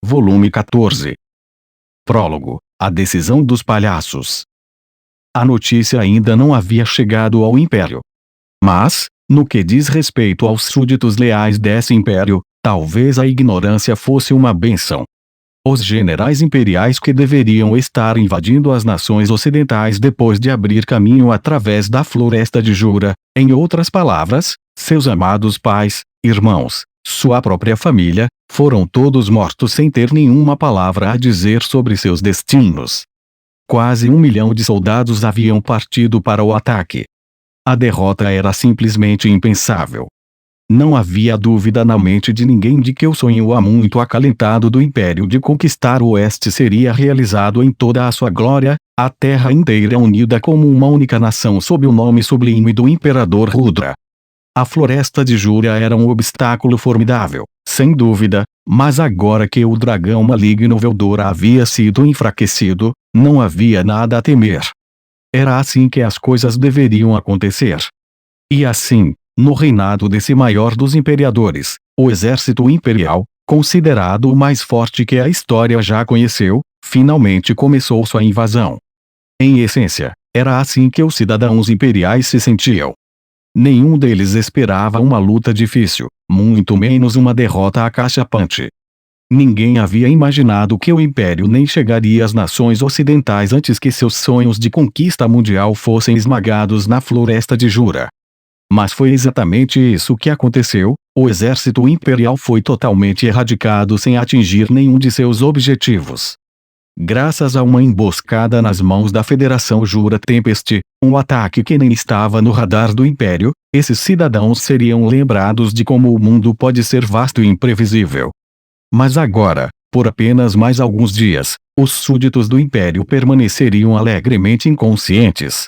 volume 14. Prólogo. A decisão dos palhaços. A notícia ainda não havia chegado ao Império. Mas, no que diz respeito aos súditos leais desse Império, talvez a ignorância fosse uma bênção. Os generais imperiais que deveriam estar invadindo as nações ocidentais depois de abrir caminho através da floresta de Jura, em outras palavras, seus amados pais, irmãos, sua própria família, foram todos mortos sem ter nenhuma palavra a dizer sobre seus destinos. Quase 1 milhão de soldados haviam partido para o ataque. A derrota era simplesmente impensável. Não havia dúvida na mente de ninguém de que o sonho há muito acalentado do Império de conquistar o Oeste seria realizado em toda a sua glória, a terra inteira unida como uma única nação sob o nome sublime do Imperador Rudra. A floresta de Jura era um obstáculo formidável, sem dúvida, mas agora que o dragão maligno Veldora havia sido enfraquecido, não havia nada a temer. Era assim que as coisas deveriam acontecer. E assim, no reinado desse maior dos imperadores, o exército imperial, considerado o mais forte que a história já conheceu, finalmente começou sua invasão. Em essência, era assim que os cidadãos imperiais se sentiam. Nenhum deles esperava uma luta difícil, muito menos uma derrota acachapante. Ninguém havia imaginado que o Império nem chegaria às nações ocidentais antes que seus sonhos de conquista mundial fossem esmagados na floresta de Jura. Mas foi exatamente isso que aconteceu, o exército imperial foi totalmente erradicado sem atingir nenhum de seus objetivos. Graças a uma emboscada nas mãos da Federação Jura Tempest, um ataque que nem estava no radar do Império, esses cidadãos seriam lembrados de como o mundo pode ser vasto e imprevisível. Mas agora, por apenas mais alguns dias, os súditos do Império permaneceriam alegremente inconscientes.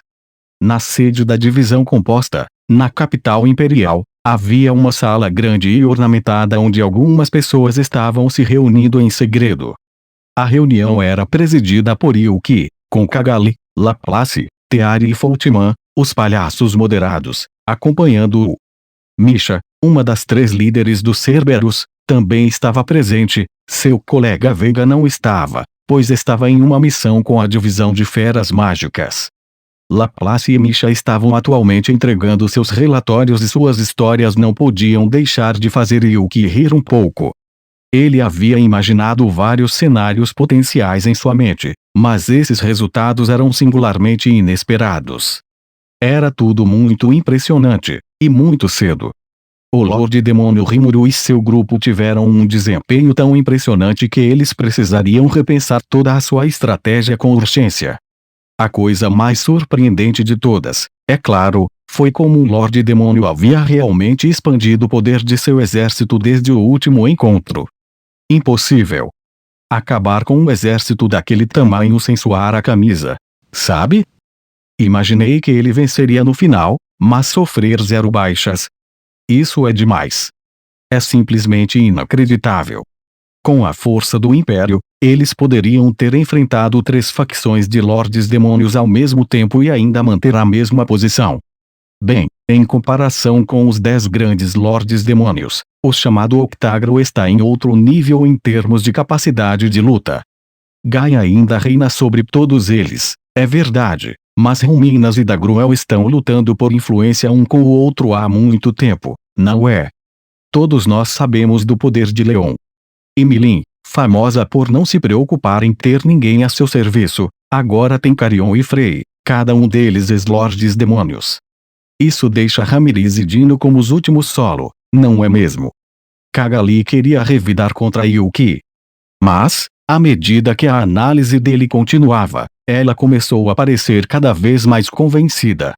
Na sede da divisão composta, na capital imperial, havia uma sala grande e ornamentada onde algumas pessoas estavam se reunindo em segredo. A reunião era presidida por Yuki, com Cagalli, Laplace, Teari e Faultman, os palhaços moderados, acompanhando-o. Misha, uma das 3 líderes dos Cerberus, também estava presente. Seu colega Vega não estava, pois estava em uma missão com a divisão de feras mágicas. Laplace e Misha estavam atualmente entregando seus relatórios e suas histórias não podiam deixar de fazer Yuki rir um pouco. Ele havia imaginado vários cenários potenciais em sua mente, mas esses resultados eram singularmente inesperados. Era tudo muito impressionante, e muito cedo. O Lorde Demônio Rimuru e seu grupo tiveram um desempenho tão impressionante que eles precisariam repensar toda a sua estratégia com urgência. A coisa mais surpreendente de todas, é claro, foi como o Lorde Demônio havia realmente expandido o poder de seu exército desde o último encontro. Impossível. Acabar com um exército daquele tamanho sem suar a camisa, sabe? Imaginei que ele venceria no final, mas sofrer 0 baixas. Isso é demais. É simplesmente inacreditável. Com a força do Império, eles poderiam ter enfrentado 3 facções de Lordes Demônios ao mesmo tempo e ainda manter a mesma posição. Bem, em comparação com os 10 grandes Lordes Demônios, o chamado Octágono está em outro nível em termos de capacidade de luta. Gaia ainda reina sobre todos eles, é verdade, mas Ruminas e Dagruel estão lutando por influência um com o outro há muito tempo, não é? Todos nós sabemos do poder de Leon. E Milin, famosa por não se preocupar em ter ninguém a seu serviço, agora tem Carion e Frey, cada um deles ex-lordes demônios. Isso deixa Ramiriz e Dino como os últimos solo, não é mesmo? Cagalli queria revidar contra Yuki. Mas, à medida que a análise dele continuava, ela começou a parecer cada vez mais convencida.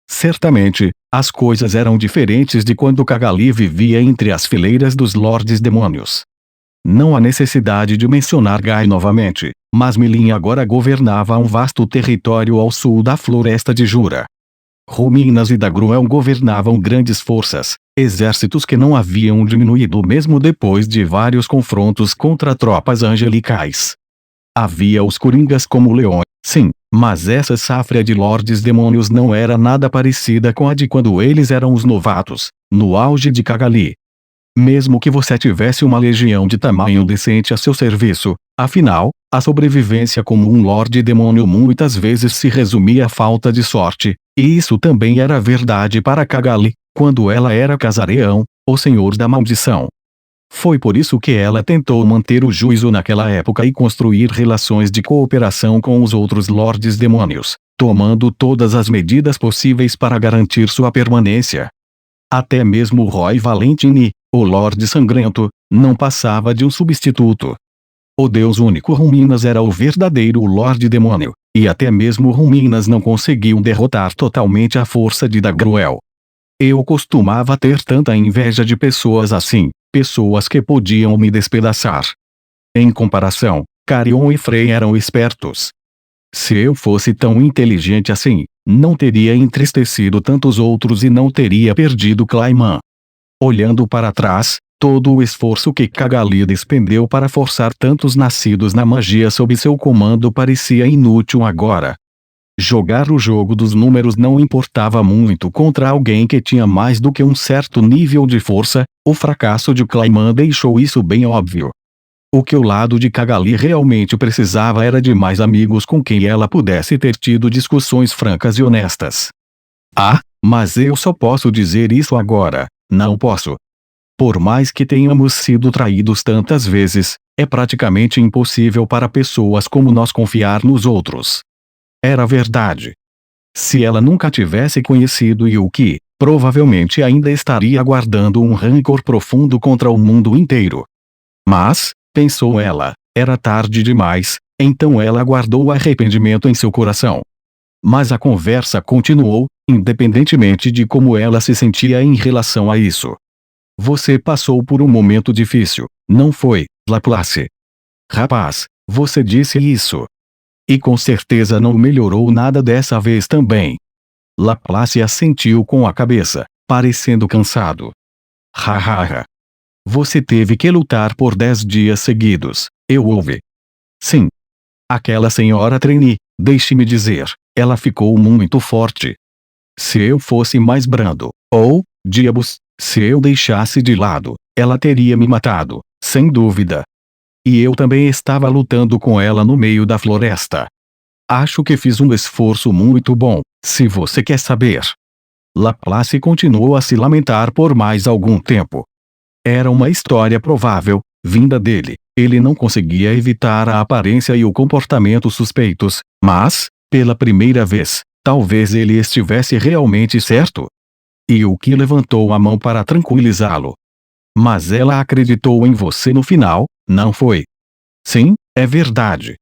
Certamente, as coisas eram diferentes de quando Cagalli vivia entre as fileiras dos Lordes Demônios. Não há necessidade de mencionar Gai novamente, mas Milin agora governava um vasto território ao sul da floresta de Jura. Ruminas e Dagruel governavam grandes forças, exércitos que não haviam diminuído mesmo depois de vários confrontos contra tropas angelicais. Havia os Coringas como Leon, sim, mas essa safra de Lordes Demônios não era nada parecida com a de quando eles eram os novatos, no auge de Cagalli. Mesmo que você tivesse uma legião de tamanho decente a seu serviço, afinal, a sobrevivência como um Lorde Demônio muitas vezes se resumia à falta de sorte, e isso também era verdade para Cagalli, quando ela era Casareão, o Senhor da Maldição. Foi por isso que ela tentou manter o juízo naquela época e construir relações de cooperação com os outros Lordes Demônios, tomando todas as medidas possíveis para garantir sua permanência. Até mesmo Roy Valentine, o Lorde Sangrento, não passava de um substituto. O Deus único Ruminas era o verdadeiro Lorde Demônio, e até mesmo Ruminas não conseguiu derrotar totalmente a força de Dagruel. Eu costumava ter tanta inveja de pessoas assim, pessoas que podiam me despedaçar. Em comparação, Carion e Frey eram espertos. Se eu fosse tão inteligente assim, não teria entristecido tantos outros e não teria perdido Clayman. Olhando para trás, todo o esforço que Cagalli despendeu para forçar tantos nascidos na magia sob seu comando parecia inútil agora. Jogar o jogo dos números não importava muito contra alguém que tinha mais do que um certo nível de força. O fracasso de Clayman deixou isso bem óbvio. O que o lado de Cagalli realmente precisava era de mais amigos com quem ela pudesse ter tido discussões francas e honestas. Ah, mas eu só posso dizer isso agora, não posso. Por mais que tenhamos sido traídos tantas vezes, é praticamente impossível para pessoas como nós confiar nos outros. Era verdade. Se ela nunca tivesse conhecido Yuki, provavelmente ainda estaria guardando um rancor profundo contra o mundo inteiro. Mas, pensou ela, era tarde demais, então ela guardou o arrependimento em seu coração. Mas a conversa continuou, independentemente de como ela se sentia em relação a isso. Você passou por um momento difícil, não foi, Laplace? Rapaz, você disse isso. E com certeza não melhorou nada dessa vez também. Laplace assentiu com a cabeça, parecendo cansado. Hahaha. Você teve que lutar por 10 dias seguidos, eu ouvi. Sim. Aquela senhora Trainee, deixe-me dizer, ela ficou muito forte. Se eu fosse mais brando, ou, diabos, se eu deixasse de lado, ela teria me matado, sem dúvida. E eu também estava lutando com ela no meio da floresta. Acho que fiz um esforço muito bom, se você quer saber. Laplace continuou a se lamentar por mais algum tempo. Era uma história provável, vinda dele. Ele não conseguia evitar a aparência e o comportamento suspeitos, mas, pela primeira vez, talvez ele estivesse realmente certo. E o que levantou a mão para tranquilizá-lo. Mas ela acreditou em você no final, não foi? Sim, é verdade.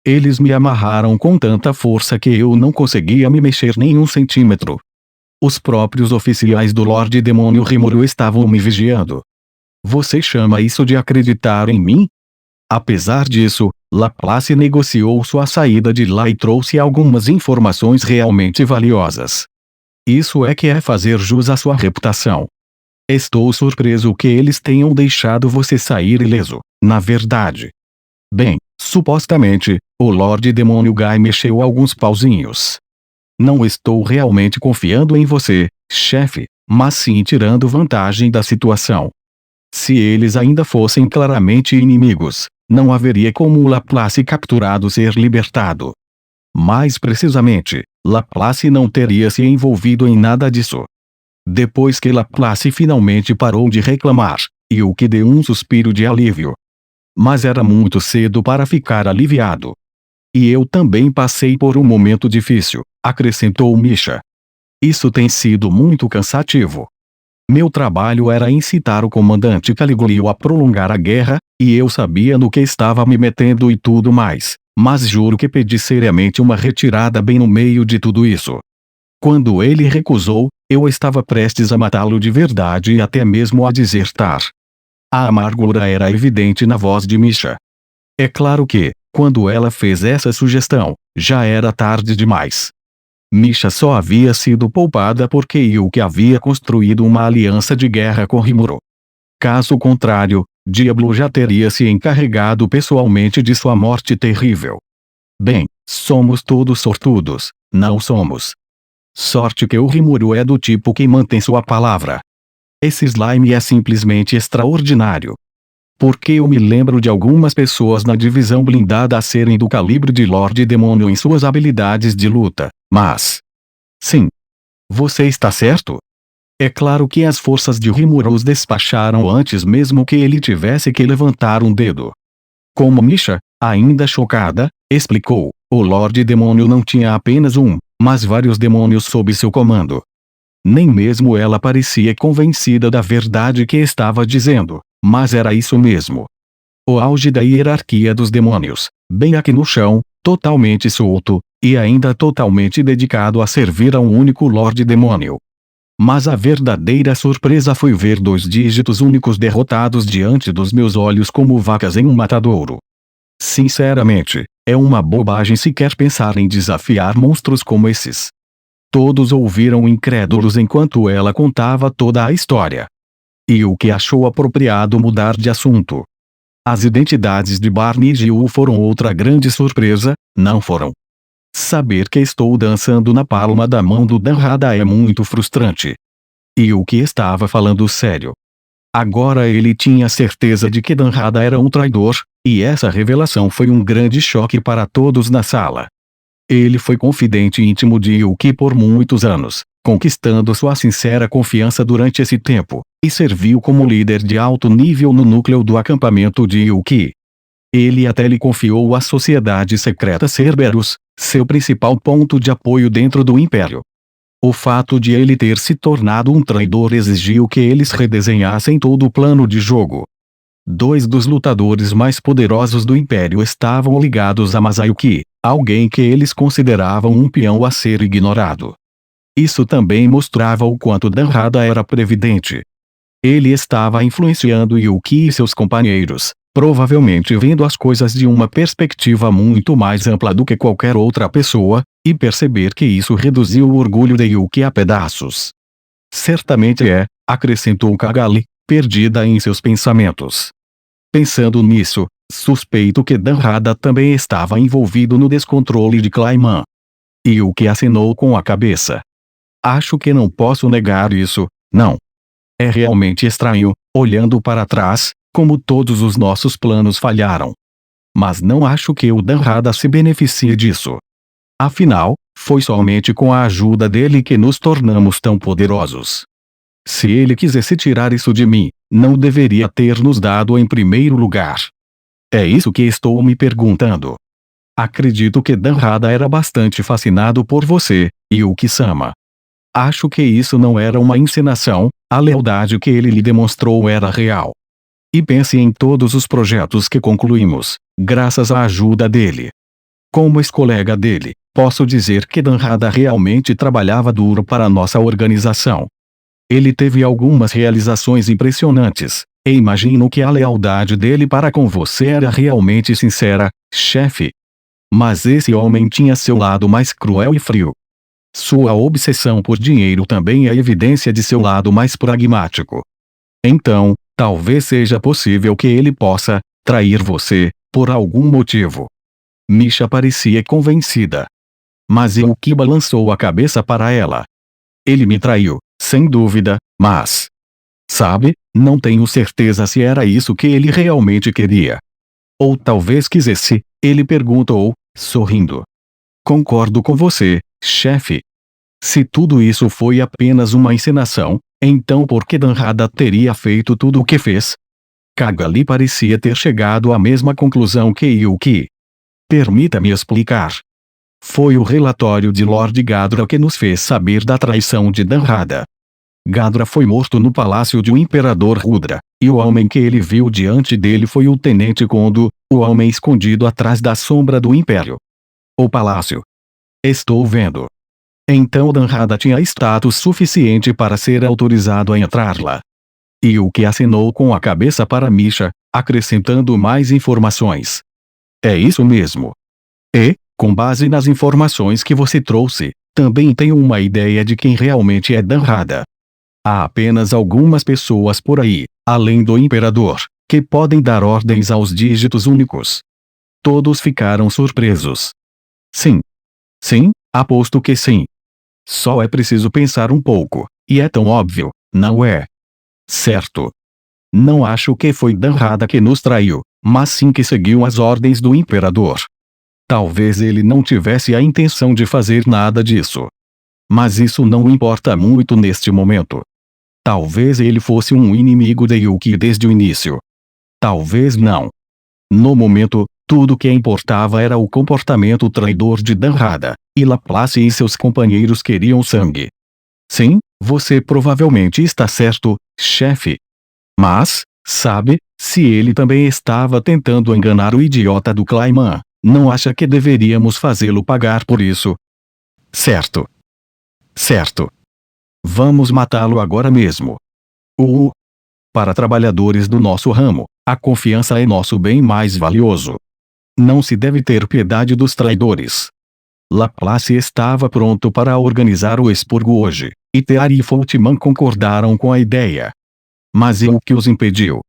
Eles me amarraram com tanta força que eu não conseguia me mexer nem um centímetro. Os próprios oficiais do Lorde Demônio Rimuru estavam me vigiando. Você chama isso de acreditar em mim? Apesar disso, Laplace negociou sua saída de lá e trouxe algumas informações realmente valiosas. Isso é que é fazer jus à sua reputação. Estou surpreso que eles tenham deixado você sair ileso, na verdade. Bem, supostamente, o Lorde Demônio Guy mexeu alguns pauzinhos. Não estou realmente confiando em você, chefe, mas sim tirando vantagem da situação. Se eles ainda fossem claramente inimigos, não haveria como o Laplace capturado ser libertado. Mais precisamente, Laplace não teria se envolvido em nada disso. Depois que Laplace finalmente parou de reclamar, e o que deu um suspiro de alívio. Mas era muito cedo para ficar aliviado. E eu também passei por um momento difícil, acrescentou Misha. Isso tem sido muito cansativo. Meu trabalho era incitar o comandante Caligulio a prolongar a guerra, e eu sabia no que estava me metendo e tudo mais, mas juro que pedi seriamente uma retirada bem no meio de tudo isso. Quando ele recusou, eu estava prestes a matá-lo de verdade e até mesmo a desertar. A amargura era evidente na voz de Misha. É claro que, quando ela fez essa sugestão, já era tarde demais. Misha só havia sido poupada porque Yuki havia construído uma aliança de guerra com Rimuru. Caso contrário, Diablo já teria se encarregado pessoalmente de sua morte terrível. Bem, somos todos sortudos, não somos? Sorte que o Rimuru é do tipo que mantém sua palavra. Esse slime é simplesmente extraordinário. Porque eu me lembro de algumas pessoas na divisão blindada a serem do calibre de Lorde Demônio em suas habilidades de luta, mas... Sim. Você está certo? É claro que as forças de Rimuru os despacharam antes mesmo que ele tivesse que levantar um dedo. Como Misha, ainda chocada, explicou, o Lorde Demônio não tinha apenas um, mas vários demônios sob seu comando. Nem mesmo ela parecia convencida da verdade que estava dizendo, mas era isso mesmo. O auge da hierarquia dos demônios, bem aqui no chão, totalmente solto, e ainda totalmente dedicado a servir a um único Lorde Demônio. Mas a verdadeira surpresa foi ver 2 dígitos únicos derrotados diante dos meus olhos como vacas em um matadouro. Sinceramente, é uma bobagem sequer pensar em desafiar monstros como esses. Todos ouviram incrédulos enquanto ela contava toda a história. E o que achou apropriado mudar de assunto. As identidades de Barney e Gil foram outra grande surpresa, não foram? Saber que estou dançando na palma da mão do Danrada é muito frustrante. E o que estava falando sério. Agora ele tinha certeza de que Danrada era um traidor, e essa revelação foi um grande choque para todos na sala. Ele foi confidente íntimo de Yuki por muitos anos, conquistando sua sincera confiança durante esse tempo, e serviu como líder de alto nível no núcleo do acampamento de Yuki. Ele até lhe confiou a sociedade secreta Cerberus, seu principal ponto de apoio dentro do Império. O fato de ele ter se tornado um traidor exigiu que eles redesenhassem todo o plano de jogo. 2 dos lutadores mais poderosos do Império estavam ligados a Masayuki, alguém que eles consideravam um peão a ser ignorado. Isso também mostrava o quanto Danrada era previdente. Ele estava influenciando Yuki e seus companheiros, provavelmente vendo as coisas de uma perspectiva muito mais ampla do que qualquer outra pessoa, e perceber que isso reduziu o orgulho de Yuki a pedaços. Certamente acrescentou Kagali, perdida em seus pensamentos. Pensando nisso, suspeito que Danrada também estava envolvido no descontrole de Clayman. Yuki acenou com a cabeça. Acho que não posso negar isso, não. É realmente estranho, olhando para trás, como todos os nossos planos falharam. Mas não acho que o Danrada se beneficie disso. Afinal, foi somente com a ajuda dele que nos tornamos tão poderosos. Se ele quisesse tirar isso de mim, não deveria ter nos dado em primeiro lugar. É isso que estou me perguntando. Acredito que Danrada era bastante fascinado por você, Yuki-sama. Acho que isso não era uma encenação, a lealdade que ele lhe demonstrou era real. E pense em todos os projetos que concluímos, graças à ajuda dele. Como ex-colega dele, posso dizer que Danrada realmente trabalhava duro para nossa organização. Ele teve algumas realizações impressionantes, e imagino que a lealdade dele para com você era realmente sincera, chefe. Mas esse homem tinha seu lado mais cruel e frio. Sua obsessão por dinheiro também é evidência de seu lado mais pragmático. Então, talvez seja possível que ele possa trair você, por algum motivo. Misha parecia convencida. Mas Yuki balançou a cabeça para ela. Ele me traiu, sem dúvida, mas... Sabe, não tenho certeza se era isso que ele realmente queria. Ou talvez quisesse, ele perguntou, sorrindo. Concordo com você, chefe. Se tudo isso foi apenas uma encenação, então por que Danrada teria feito tudo o que fez? Kagali parecia ter chegado à mesma conclusão que Yuki. Permita-me explicar. Foi o relatório de Lord Gadra que nos fez saber da traição de Danrada. Gadra foi morto no palácio de um imperador Rudra, e o homem que ele viu diante dele foi o Tenente Kondo, o homem escondido atrás da sombra do Império. O palácio. Estou vendo. Então Danrada tinha status suficiente para ser autorizado a entrar lá. Yuki acenou com a cabeça para Misha, acrescentando mais informações. É isso mesmo. E, com base nas informações que você trouxe, também tenho uma ideia de quem realmente é Danrada. Há apenas algumas pessoas por aí, além do imperador, que podem dar ordens aos dígitos únicos. Todos ficaram surpresos. Sim. Sim, aposto que sim. Só é preciso pensar um pouco, e é tão óbvio, não é? Certo. Não acho que foi Danrada que nos traiu, mas sim que seguiu as ordens do imperador. Talvez ele não tivesse a intenção de fazer nada disso. Mas isso não importa muito neste momento. Talvez ele fosse um inimigo de Yuki desde o início. Talvez não. No momento, tudo que importava era o comportamento traidor de Danrada, e Laplace e seus companheiros queriam sangue. Sim, você provavelmente está certo, chefe. Mas, sabe, se ele também estava tentando enganar o idiota do Clayman, não acha que deveríamos fazê-lo pagar por isso? Certo. Certo. Vamos matá-lo agora mesmo. Para trabalhadores do nosso ramo, a confiança é nosso bem mais valioso. Não se deve ter piedade dos traidores. Laplace estava pronto para organizar o expurgo hoje, e Teari e Foltman concordaram com a ideia. Mas e o que os impediu?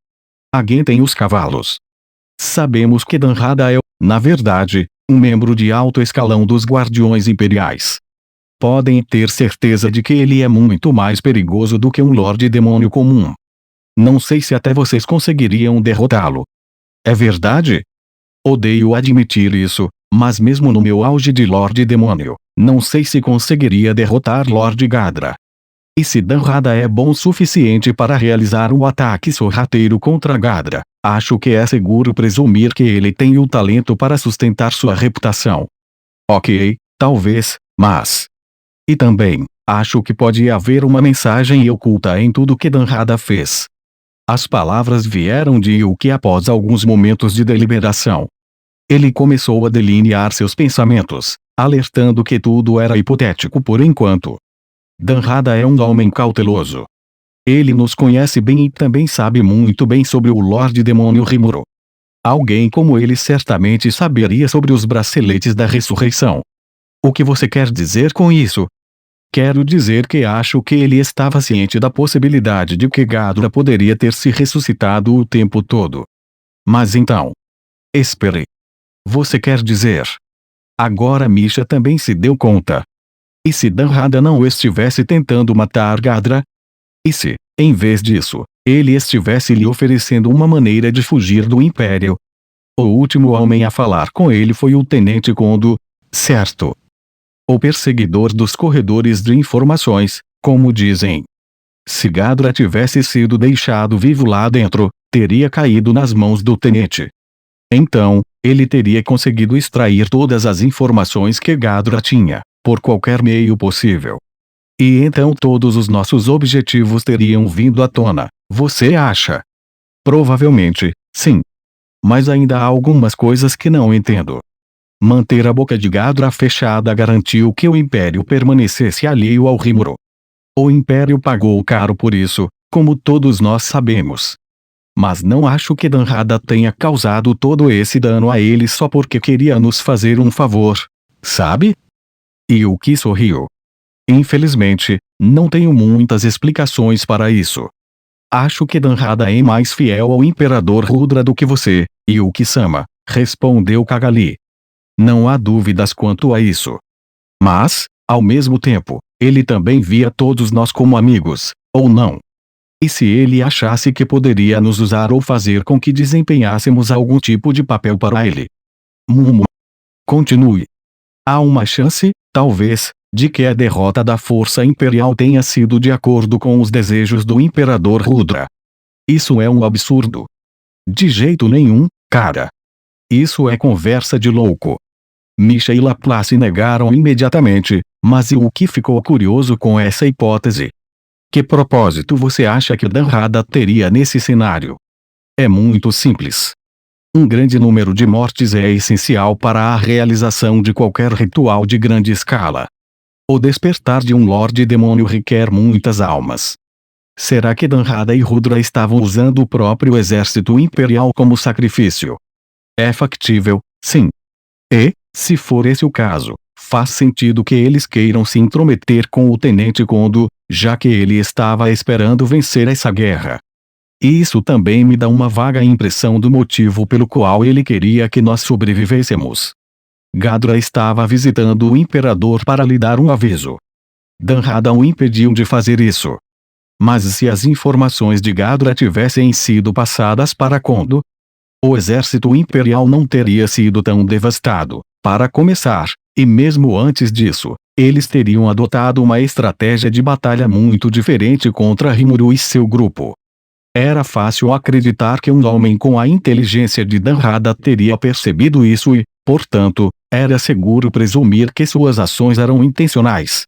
Aguentem os cavalos. Sabemos que Danrada é, na verdade, um membro de alto escalão dos Guardiões Imperiais. Podem ter certeza de que ele é muito mais perigoso do que um Lorde Demônio comum. Não sei se até vocês conseguiriam derrotá-lo. É verdade? Odeio admitir isso, mas mesmo no meu auge de Lorde Demônio, não sei se conseguiria derrotar Lorde Gadra. E se Danrada é bom o suficiente para realizar o ataque sorrateiro contra Gadra, acho que é seguro presumir que ele tem o talento para sustentar sua reputação. Ok, talvez, mas... E também, acho que pode haver uma mensagem oculta em tudo que Danrada fez. As palavras vieram de Yuki após alguns momentos de deliberação. Ele começou a delinear seus pensamentos, alertando que tudo era hipotético por enquanto. Danrada é um homem cauteloso. Ele nos conhece bem e também sabe muito bem sobre o Lorde Demônio Rimuro. Alguém como ele certamente saberia sobre os braceletes da ressurreição. O que você quer dizer com isso? Quero dizer que acho que ele estava ciente da possibilidade de que Gadra poderia ter se ressuscitado o tempo todo. Mas então... Espere. Você quer dizer... Agora Misha também se deu conta. E se Danrada não estivesse tentando matar Gadra? E se, em vez disso, ele estivesse lhe oferecendo uma maneira de fugir do Império? O último homem a falar com ele foi o Tenente Kondo, certo? O perseguidor dos corredores de informações, como dizem. Se Gadra tivesse sido deixado vivo lá dentro, teria caído nas mãos do tenente. Então, ele teria conseguido extrair todas as informações que Gadra tinha, por qualquer meio possível. E então todos os nossos objetivos teriam vindo à tona, você acha? Provavelmente, sim. Mas ainda há algumas coisas que não entendo. Manter a boca de Gadra fechada garantiu que o Império permanecesse alheio ao Rimuro. O Império pagou caro por isso, como todos nós sabemos. Mas não acho que Danrada tenha causado todo esse dano a ele só porque queria nos fazer um favor, sabe? Yuki sorriu. Infelizmente, não tenho muitas explicações para isso. Acho que Danrada é mais fiel ao Imperador Rudra do que você, Yuki-sama, respondeu Kagali. Não há dúvidas quanto a isso. Mas, ao mesmo tempo, ele também via todos nós como amigos, ou não? E se ele achasse que poderia nos usar ou fazer com que desempenhássemos algum tipo de papel para ele? Mumu. Continue. Há uma chance, talvez, de que a derrota da Força Imperial tenha sido de acordo com os desejos do Imperador Rudra. Isso é um absurdo. De jeito nenhum, cara. Isso é conversa de louco. Misha e Laplace negaram imediatamente, mas Yuki ficou curioso com essa hipótese. Que propósito você acha que Danrada teria nesse cenário? É muito simples. Um grande número de mortes é essencial para a realização de qualquer ritual de grande escala. O despertar de um Lorde Demônio requer muitas almas. Será que Danrada e Rudra estavam usando o próprio exército imperial como sacrifício? É factível, sim. E, se for esse o caso, faz sentido que eles queiram se intrometer com o Tenente Kondo, já que ele estava esperando vencer essa guerra. E isso também me dá uma vaga impressão do motivo pelo qual ele queria que nós sobrevivêssemos. Gadra estava visitando o Imperador para lhe dar um aviso. Danrada o impediu de fazer isso. Mas se as informações de Gadra tivessem sido passadas para Kondo, o exército imperial não teria sido tão devastado. Para começar, e mesmo antes disso, eles teriam adotado uma estratégia de batalha muito diferente contra Rimuru e seu grupo. Era fácil acreditar que um homem com a inteligência de Danrada teria percebido isso e, portanto, era seguro presumir que suas ações eram intencionais.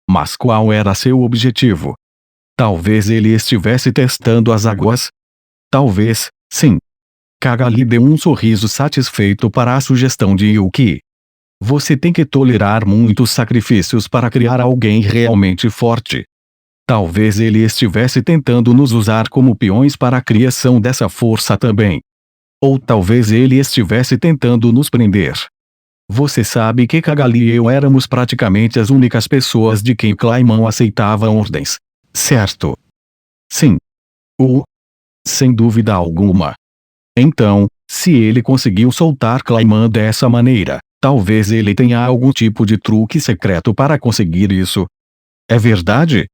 Mas qual era seu objetivo? Talvez ele estivesse testando as águas? Talvez, sim. Kagali deu um sorriso satisfeito para a sugestão de Yuki. Você tem que tolerar muitos sacrifícios para criar alguém realmente forte. Talvez ele estivesse tentando nos usar como peões para a criação dessa força também. Ou talvez ele estivesse tentando nos prender. Você sabe que Kagali e eu éramos praticamente as únicas pessoas de quem Claymon aceitava ordens, certo? Sim. Sem dúvida alguma. Então, se ele conseguiu soltar Claymon dessa maneira, talvez ele tenha algum tipo de truque secreto para conseguir isso. É verdade?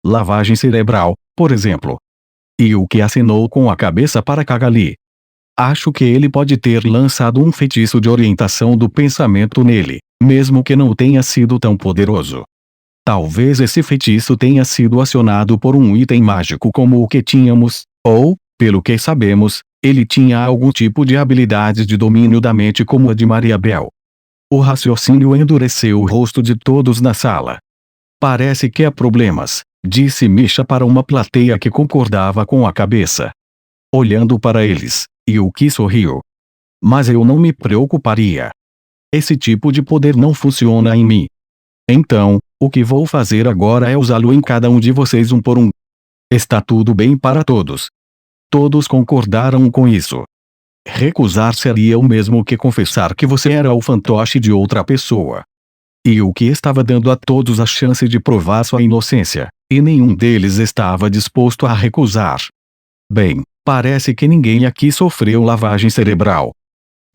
Lavagem cerebral, por exemplo. E o que acenou com a cabeça para Kagali. Acho que ele pode ter lançado um feitiço de orientação do pensamento nele, mesmo que não tenha sido tão poderoso. Talvez esse feitiço tenha sido acionado por um item mágico como o que tínhamos, ou, pelo que sabemos, ele tinha algum tipo de habilidade de domínio da mente como a de Maria Bell. O raciocínio endureceu o rosto de todos na sala. Parece que há problemas, disse Misha para uma plateia que concordava com a cabeça. Olhando para eles, Yuki sorriu. Mas eu não me preocuparia. Esse tipo de poder não funciona em mim. Então, o que vou fazer agora é usá-lo em cada um de vocês um por um. Está tudo bem para todos. Todos concordaram com isso. Recusar seria o mesmo que confessar que você era o fantoche de outra pessoa. E o que estava dando a todos a chance de provar sua inocência, e nenhum deles estava disposto a recusar. Bem, parece que ninguém aqui sofreu lavagem cerebral.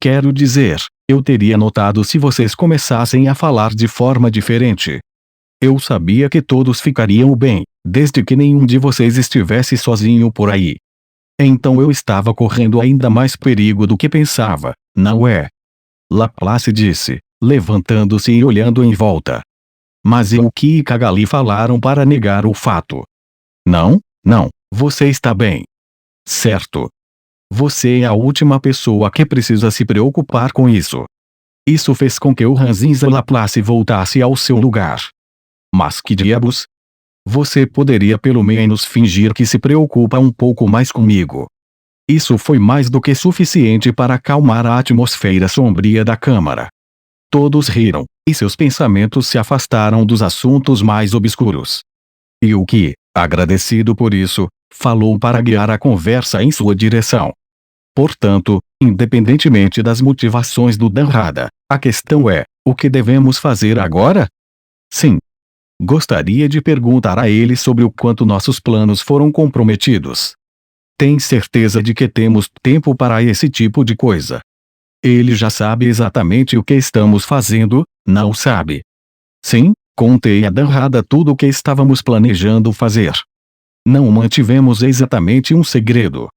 Quero dizer, eu teria notado se vocês começassem a falar de forma diferente. Eu sabia que todos ficariam bem, desde que nenhum de vocês estivesse sozinho por aí. Então eu estava correndo ainda mais perigo do que pensava, não é? Laplace disse, levantando-se e olhando em volta. Mas Yuki e Kagali falaram para negar o fato. Não, você está bem. Certo. Você é a última pessoa que precisa se preocupar com isso. Isso fez com que o Ranzinza Laplace voltasse ao seu lugar. Mas que diabos? Você poderia pelo menos fingir que se preocupa um pouco mais comigo. Isso foi mais do que suficiente para acalmar a atmosfera sombria da câmara. Todos riram, e seus pensamentos se afastaram dos assuntos mais obscuros. Yuki, agradecido por isso, falou para guiar a conversa em sua direção. Portanto, independentemente das motivações do Danrada, a questão é, o que devemos fazer agora? Sim. Gostaria de perguntar a ele sobre o quanto nossos planos foram comprometidos. Tem certeza de que temos tempo para esse tipo de coisa? Ele já sabe exatamente o que estamos fazendo, não sabe? Sim, contei a Danrada tudo o que estávamos planejando fazer. Não mantivemos exatamente um segredo.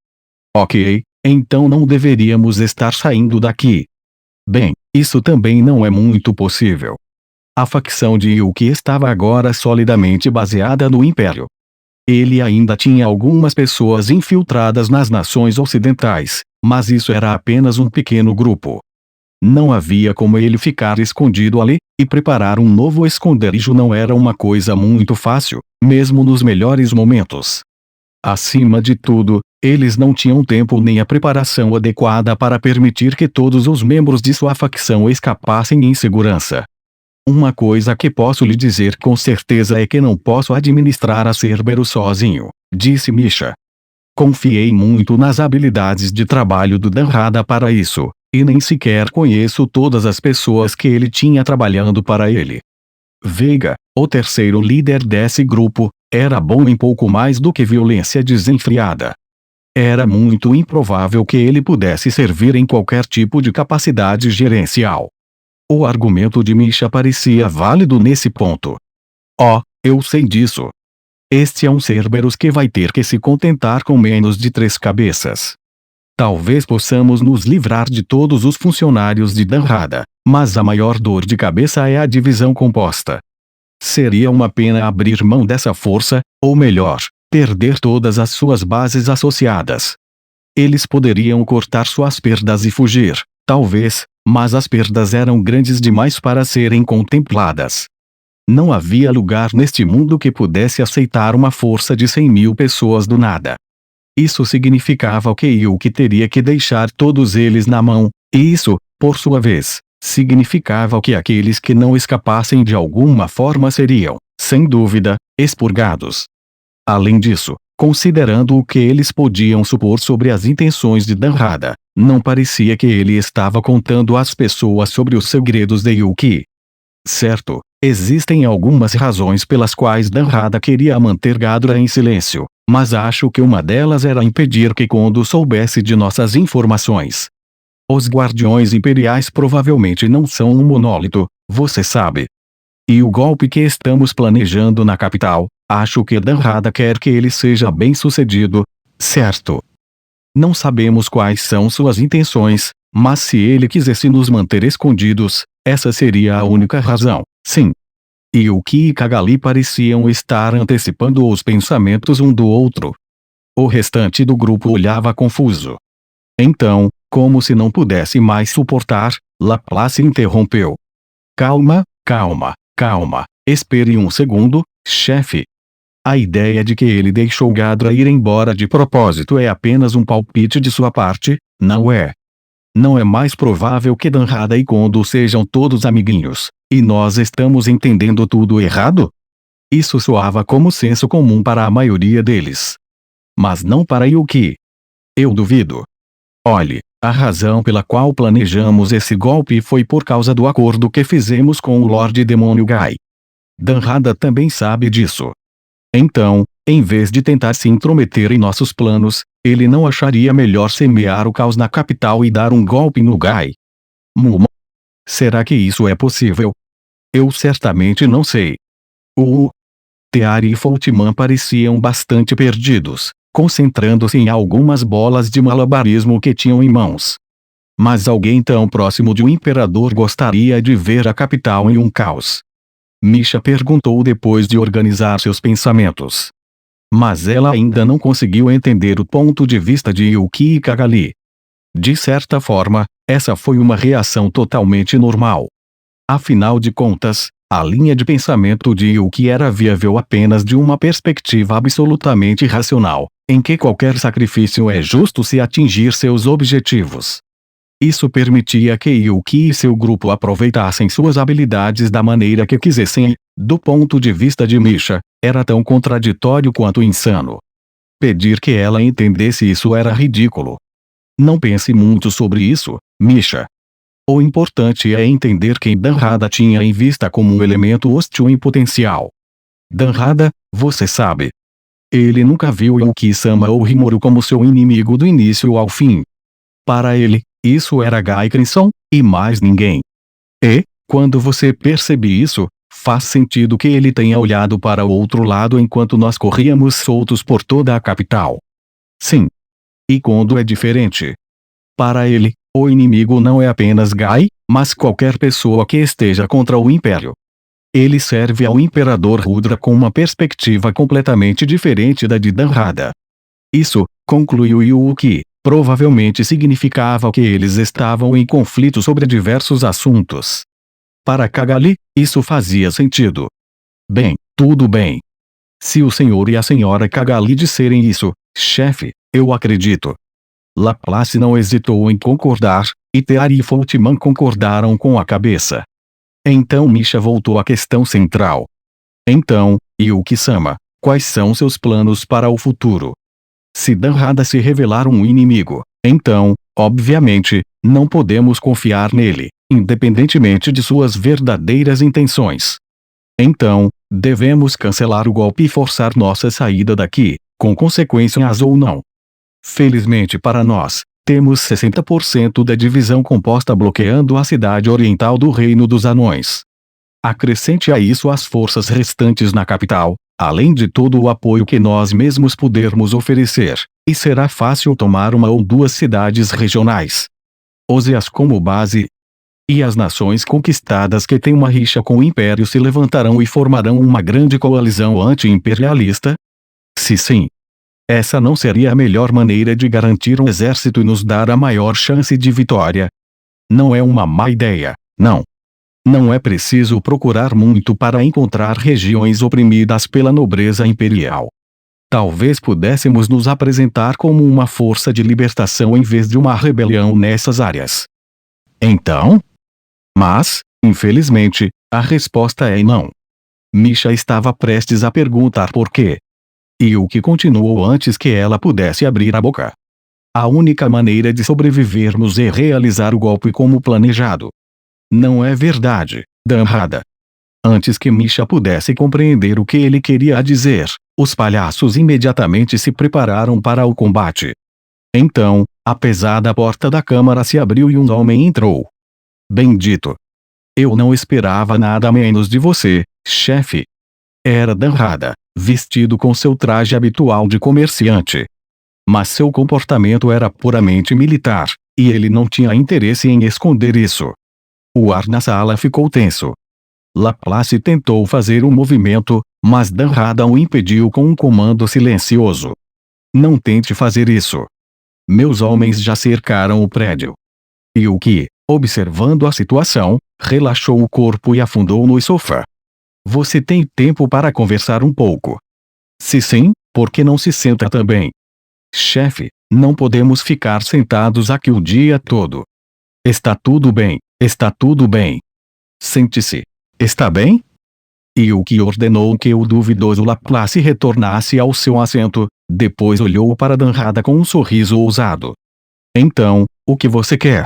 Ok, então não deveríamos estar saindo daqui. Bem, isso também não é muito possível. A facção de Yuki estava agora solidamente baseada no Império. Ele ainda tinha algumas pessoas infiltradas nas nações ocidentais, mas isso era apenas um pequeno grupo. Não havia como ele ficar escondido ali, e preparar um novo esconderijo não era uma coisa muito fácil, mesmo nos melhores momentos. Acima de tudo, eles não tinham tempo nem a preparação adequada para permitir que todos os membros de sua facção escapassem em segurança. Uma coisa que posso lhe dizer com certeza é que não posso administrar a Cerbero sozinho, disse Misha. Confiei muito nas habilidades de trabalho do Danrada para isso, e nem sequer conheço todas as pessoas que ele tinha trabalhando para ele. Veiga, o terceiro líder desse grupo, era bom em pouco mais do que violência desenfreada. Era muito improvável que ele pudesse servir em qualquer tipo de capacidade gerencial. O argumento de Misha parecia válido nesse ponto. Oh, eu sei disso. este é um Cerberus que vai ter que se contentar com menos de 3 cabeças. Talvez possamos nos livrar de todos os funcionários de Danrada, mas a maior dor de cabeça é a divisão composta. Seria uma pena abrir mão dessa força, ou melhor, perder todas as suas bases associadas. Eles poderiam cortar suas perdas e fugir, talvez, mas as perdas eram grandes demais para serem contempladas. Não havia lugar neste mundo que pudesse aceitar uma força de 100.000 pessoas do nada. Isso significava que Yuki teria que deixar todos eles na mão, e isso, por sua vez, significava que aqueles que não escapassem de alguma forma seriam, sem dúvida, expurgados. Além disso, considerando o que eles podiam supor sobre as intenções de Danrada, não parecia que ele estava contando às pessoas sobre os segredos de Yuki. Certo, existem algumas razões pelas quais Danrada queria manter Gadra em silêncio, mas acho que uma delas era impedir que Kondo soubesse de nossas informações. Os Guardiões Imperiais provavelmente não são um monólito, você sabe. E o golpe que estamos planejando na capital, acho que Danrada quer que ele seja bem-sucedido, certo? Não sabemos quais são suas intenções, mas se ele quisesse nos manter escondidos, essa seria a única razão, sim. Yuki e Kagali pareciam estar antecipando os pensamentos um do outro. O restante do grupo olhava confuso. Então, como se não pudesse mais suportar, Laplace interrompeu. Calma, calma, calma, espere um segundo, chefe. A ideia de que ele deixou Gadra ir embora de propósito é apenas um palpite de sua parte, não é? Não é mais provável que Danrada e Kondo sejam todos amiguinhos, e nós estamos entendendo tudo errado? Isso soava como senso comum para a maioria deles. Mas não para Yuki. Eu duvido. Olhe, a razão pela qual planejamos esse golpe foi por causa do acordo que fizemos com o Lorde Demônio Gai. Danrada também sabe disso. Então, em vez de tentar se intrometer em nossos planos, ele não acharia melhor semear o caos na capital e dar um golpe no Gai? Será que isso é possível? Eu certamente não sei. Teari e Fultiman pareciam bastante perdidos, concentrando-se em algumas bolas de malabarismo que tinham em mãos. Mas alguém tão próximo de um imperador gostaria de ver a capital em um caos? Misha perguntou depois de organizar seus pensamentos. Mas ela ainda não conseguiu entender o ponto de vista de Yuki e Kagali. De certa forma, essa foi uma reação totalmente normal. Afinal de contas, a linha de pensamento de Yuki era viável apenas de uma perspectiva absolutamente racional, em que qualquer sacrifício é justo se atingir seus objetivos. Isso permitia que Yuki e seu grupo aproveitassem suas habilidades da maneira que quisessem e, do ponto de vista de Misha, era tão contraditório quanto insano. Pedir que ela entendesse isso era ridículo. Não pense muito sobre isso, Misha. O importante é entender quem Danrada tinha em vista como um elemento hostil em potencial. Danrada, você sabe. Ele nunca viu Yuki-sama ou Rimuru como seu inimigo do início ao fim. Para ele, isso era Gai Crimson, e mais ninguém. E, quando você percebe isso, faz sentido que ele tenha olhado para o outro lado enquanto nós corríamos soltos por toda a capital. Sim. E quando é diferente? Para ele, o inimigo não é apenas Gai, mas qualquer pessoa que esteja contra o Império. Ele serve ao Imperador Rudra com uma perspectiva completamente diferente da de Danrada. Isso, concluiu Yuki, provavelmente significava que eles estavam em conflito sobre diversos assuntos. Para Kagali, isso fazia sentido. Bem, tudo bem. Se o senhor e a senhora Kagali disserem isso, chefe, eu acredito. Laplace não hesitou em concordar, e Teari e Fultiman concordaram com a cabeça. Então Misha voltou à questão central. Então, Yuki-sama, quais são seus planos para o futuro? Se Danrada se revelar um inimigo, então, obviamente, não podemos confiar nele, independentemente de suas verdadeiras intenções. Então, devemos cancelar o golpe e forçar nossa saída daqui, com consequências ou não. Felizmente para nós, temos 60% da divisão composta bloqueando a cidade oriental do Reino dos Anões. Acrescente a isso as forças restantes na capital, além de todo o apoio que nós mesmos pudermos oferecer, e será fácil tomar uma ou duas cidades regionais. Use-as como base, e as nações conquistadas que têm uma rixa com o Império se levantarão e formarão uma grande coalizão anti-imperialista? Se sim, essa não seria a melhor maneira de garantir um exército e nos dar a maior chance de vitória? Não é uma má ideia, não. Não é preciso procurar muito para encontrar regiões oprimidas pela nobreza imperial. Talvez pudéssemos nos apresentar como uma força de libertação em vez de uma rebelião nessas áreas. Então? Mas, infelizmente, a resposta é não. Misha estava prestes a perguntar por quê. E o que continuou antes que ela pudesse abrir a boca. A única maneira de sobrevivermos é realizar o golpe como planejado. Não é verdade, Danrada? Antes que Misha pudesse compreender o que ele queria dizer, os palhaços imediatamente se prepararam para o combate. Então, a pesada porta da câmara se abriu e um homem entrou. Bendito! Eu não esperava nada menos de você, chefe. Era Danrada, vestido com seu traje habitual de comerciante. Mas seu comportamento era puramente militar, e ele não tinha interesse em esconder isso. O ar na sala ficou tenso. Laplace tentou fazer um movimento, mas Danrada o impediu com um comando silencioso. Não tente fazer isso. Meus homens já cercaram o prédio. E o que, observando a situação, relaxou o corpo e afundou no sofá. Você tem tempo para conversar um pouco? Se sim, por que não se senta também? Chefe, não podemos ficar sentados aqui o dia todo. Está tudo bem, está tudo bem. Sente-se. Está bem? E o que ordenou que o duvidoso Laplace retornasse ao seu assento, depois olhou para Danrada com um sorriso ousado. Então, o que você quer?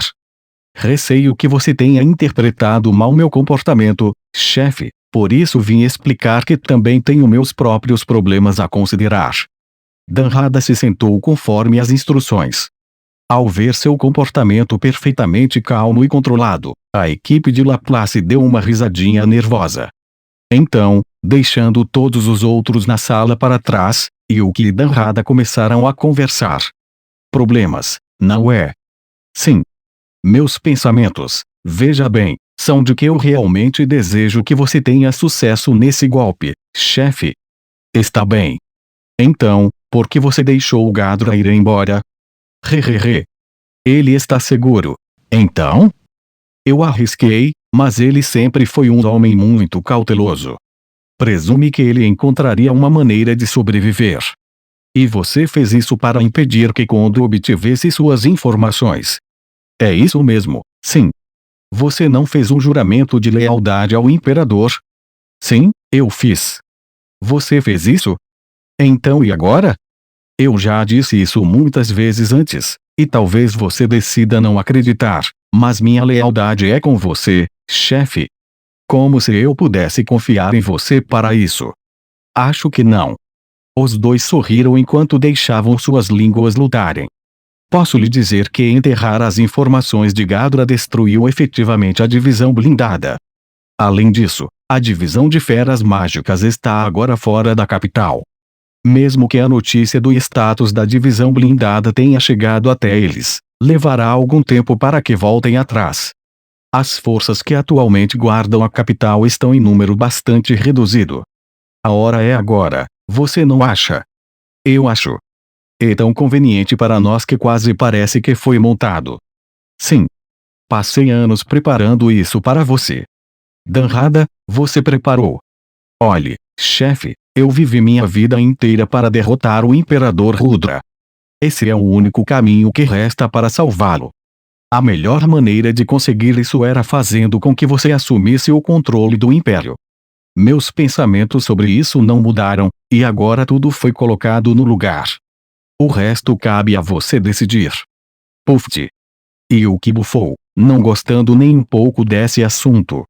Receio que você tenha interpretado mal meu comportamento, chefe, por isso vim explicar que também tenho meus próprios problemas a considerar. Danrada se sentou conforme as instruções. Ao ver seu comportamento perfeitamente calmo e controlado, a equipe de Laplace deu uma risadinha nervosa. Então, deixando todos os outros na sala para trás, Yuki e Danrada começaram a conversar. Problemas, não é? Sim. Meus pensamentos, veja bem, são de que eu realmente desejo que você tenha sucesso nesse golpe, chefe. Está bem. Então, por que você deixou o Gadra ir embora? Hehehe. Ele está seguro. Então? Eu arrisquei, mas ele sempre foi um homem muito cauteloso. Presume que ele encontraria uma maneira de sobreviver. E você fez isso para impedir que Kondo obtivesse suas informações. É isso mesmo, sim. Você não fez um juramento de lealdade ao imperador? Sim, eu fiz. Você fez isso? Então e agora? Eu já disse isso muitas vezes antes, e talvez você decida não acreditar, mas minha lealdade é com você, chefe. Como se eu pudesse confiar em você para isso? Acho que não. Os dois sorriram enquanto deixavam suas línguas lutarem. Posso lhe dizer que enterrar as informações de Gadra destruiu efetivamente a divisão blindada. Além disso, a divisão de feras mágicas está agora fora da capital. Mesmo que a notícia do status da divisão blindada tenha chegado até eles, levará algum tempo para que voltem atrás. As forças que atualmente guardam a capital estão em número bastante reduzido. A hora é agora, você não acha? Eu acho. É tão conveniente para nós que quase parece que foi montado. Sim. Passei anos preparando isso para você. Danrada, você preparou. Olhe, chefe, eu vivi minha vida inteira para derrotar o Imperador Rudra. Esse é o único caminho que resta para salvá-lo. A melhor maneira de conseguir isso era fazendo com que você assumisse o controle do Império. Meus pensamentos sobre isso não mudaram, e agora tudo foi colocado no lugar. O resto cabe a você decidir. Puft. E o que bufou, não gostando nem um pouco desse assunto.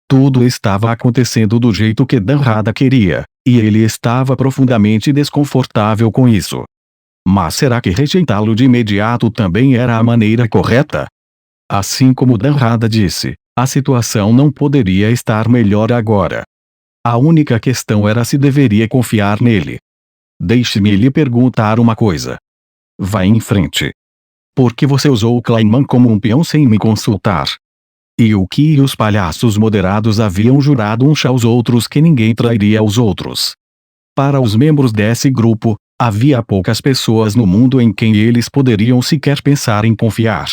Tudo estava acontecendo do jeito que Danrada queria, e ele estava profundamente desconfortável com isso. Mas será que rejeitá-lo de imediato também era a maneira correta? Assim como Danrada disse, a situação não poderia estar melhor agora. A única questão era se deveria confiar nele. Deixe-me lhe perguntar uma coisa. Vá em frente. Por que você usou Kleiman como um peão sem me consultar? E o que os palhaços moderados haviam jurado uns aos outros que ninguém trairia os outros. Para os membros desse grupo, havia poucas pessoas no mundo em quem eles poderiam sequer pensar em confiar.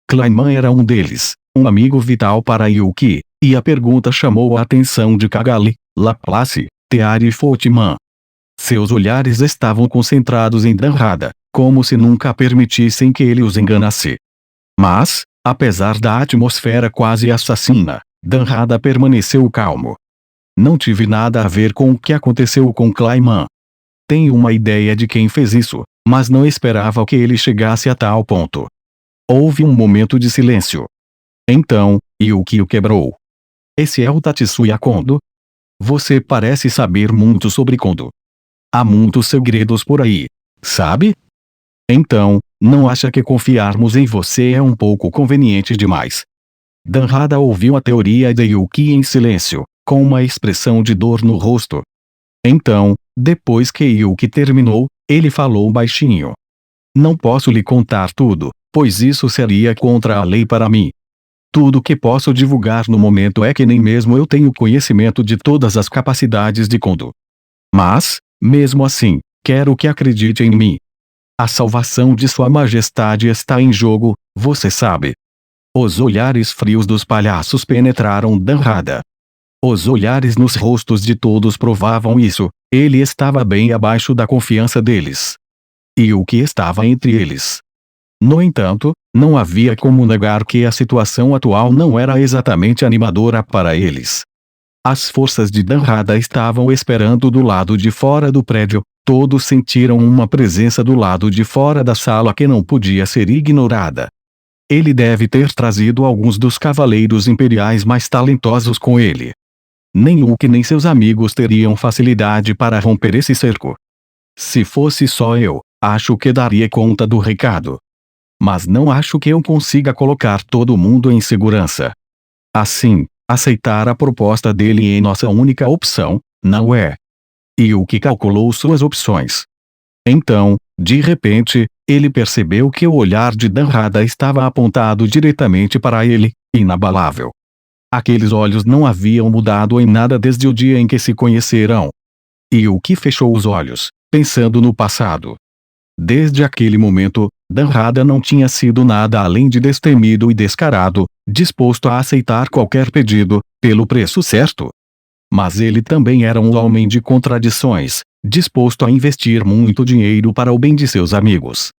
Kleiman era um deles, um amigo vital para Yuki, e a pergunta chamou a atenção de Kagali, Laplace, Teari e Fotiman. Seus olhares estavam concentrados em Danrada, como se nunca permitissem que ele os enganasse. Mas, apesar da atmosfera quase assassina, Danrada permaneceu calmo. Não tive nada a ver com o que aconteceu com Kleiman. Tenho uma ideia de quem fez isso, mas não esperava que ele chegasse a tal ponto. Houve um momento de silêncio. Então, Yuki o quebrou. Esse é o Tatsuya Kondo? Você parece saber muito sobre Kondo. Há muitos segredos por aí, sabe? Então, não acha que confiarmos em você é um pouco conveniente demais? Danrada ouviu a teoria de Yuki em silêncio, com uma expressão de dor no rosto. Então, depois que Yuki terminou, ele falou baixinho. Não posso lhe contar tudo, pois isso seria contra a lei para mim. Tudo que posso divulgar no momento é que nem mesmo eu tenho conhecimento de todas as capacidades de Kondo. Mas, mesmo assim, quero que acredite em mim. A salvação de Sua Majestade está em jogo, você sabe. Os olhares frios dos palhaços penetraram Danrada. Os olhares nos rostos de todos provavam isso, ele estava bem abaixo da confiança deles. E o que estava entre eles? No entanto, não havia como negar que a situação atual não era exatamente animadora para eles. As forças de Danrada estavam esperando do lado de fora do prédio, todos sentiram uma presença do lado de fora da sala que não podia ser ignorada. Ele deve ter trazido alguns dos cavaleiros imperiais mais talentosos com ele. Nem Yuki nem seus amigos teriam facilidade para romper esse cerco. Se fosse só eu, acho que daria conta do recado. Mas não acho que eu consiga colocar todo mundo em segurança. Assim, aceitar a proposta dele em nossa única opção, não é? Yuki calculou suas opções. Então, de repente, ele percebeu que o olhar de Danrada estava apontado diretamente para ele, inabalável. Aqueles olhos não haviam mudado em nada desde o dia em que se conheceram. Yuki fechou os olhos, pensando no passado. Desde aquele momento, Danrada não tinha sido nada além de destemido e descarado, disposto a aceitar qualquer pedido, pelo preço certo. Mas ele também era um homem de contradições, disposto a investir muito dinheiro para o bem de seus amigos.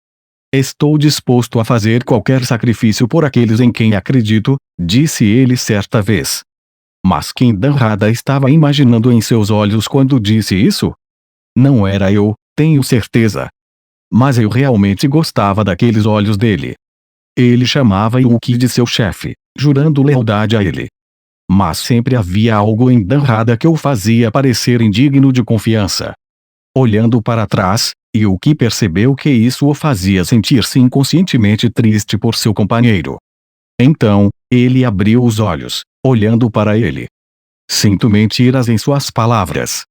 Estou disposto a fazer qualquer sacrifício por aqueles em quem acredito, disse ele certa vez. Mas quem Danrada estava imaginando em seus olhos quando disse isso? Não era eu, tenho certeza. Mas eu realmente gostava daqueles olhos dele. Ele chamava Yuki de seu chefe, jurando lealdade a ele. Mas sempre havia algo em Danrada que o fazia parecer indigno de confiança. Olhando para trás, Yuki percebeu que isso o fazia sentir-se inconscientemente triste por seu companheiro. Então, ele abriu os olhos, olhando para ele. Sinto mentiras em suas palavras.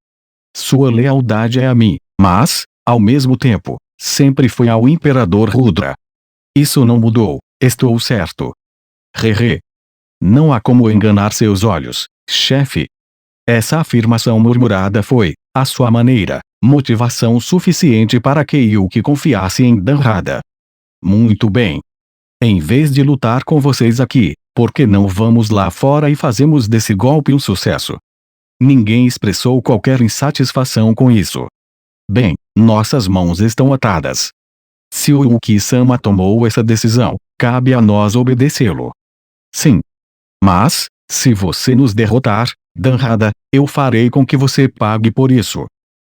Sua lealdade é a mim, mas, ao mesmo tempo, sempre foi ao Imperador Rudra. Isso não mudou, estou certo. Hehe. Não há como enganar seus olhos, chefe. Essa afirmação murmurada foi, à sua maneira, motivação suficiente para que Yuki confiasse em Danrada. Muito bem. Em vez de lutar com vocês aqui, por que não vamos lá fora e fazemos desse golpe um sucesso? Ninguém expressou qualquer insatisfação com isso. Bem, nossas mãos estão atadas. Se o Yuki-sama tomou essa decisão, cabe a nós obedecê-lo. Sim. Mas, se você nos derrotar, Danrada, eu farei com que você pague por isso.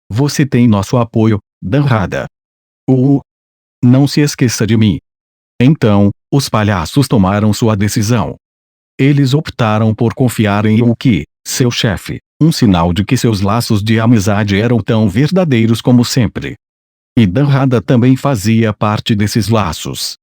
Você tem nosso apoio, Danrada. Não se esqueça de mim. Então, os palhaços tomaram sua decisão. Eles optaram por confiar em Yuki, seu chefe, um sinal de que seus laços de amizade eram tão verdadeiros como sempre. E Danrada também fazia parte desses laços.